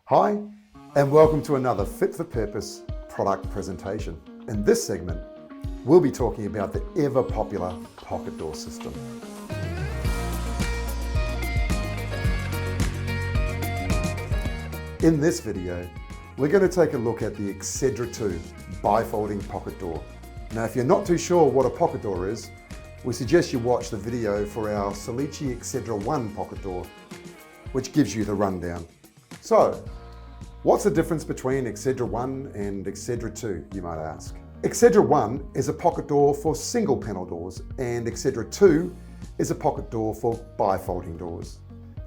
Hi, and welcome to another Fit for Purpose product presentation. In this segment, we'll be talking about the ever popular pocket door system. In this video, we're going to take a look at the Exedra2 bifolding pocket door. Now, if you're not too sure what a pocket door is, we suggest you watch the video for our Salice Exedra2 pocket door, which gives you the rundown. So, what's the difference between Exedra2 and Exedra2, you might ask? Exedra2 is a pocket door for single panel doors, and Exedra2 is a pocket door for bifolding doors.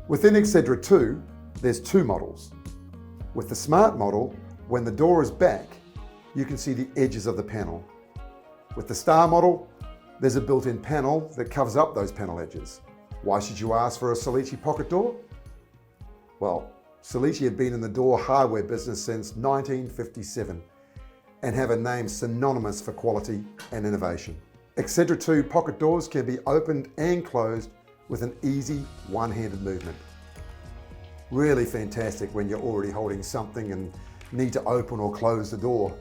Within Exedra2, there's two models. With the Smart model, when the door is back, you can see the edges of the panel. With the Star model, there's a built-in panel that covers up those panel edges. Why should you ask for a Salice pocket door? Well, Salice have been in the door hardware business since 1957 and have a name synonymous for quality and innovation. Exedra2 pocket doors can be opened and closed with an easy one-handed movement. Really fantastic when you're already holding something and need to open or close the door.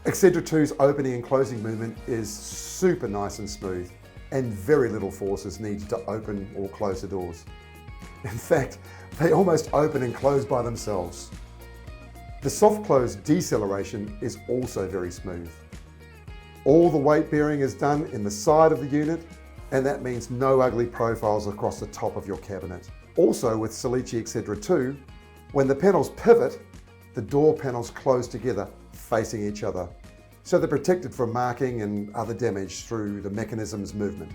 Exedra2's opening and closing movement is super nice and smooth, and very little force is needed to open or close the doors. In fact, they almost open and close by themselves. The soft close deceleration is also very smooth. All the weight bearing is done in the side of the unit, and that means no ugly profiles across the top of your cabinet. Also with Salice Exedra2, when the panels pivot, the door panels close together facing each other, so they're protected from marking and other damage through the mechanism's movement.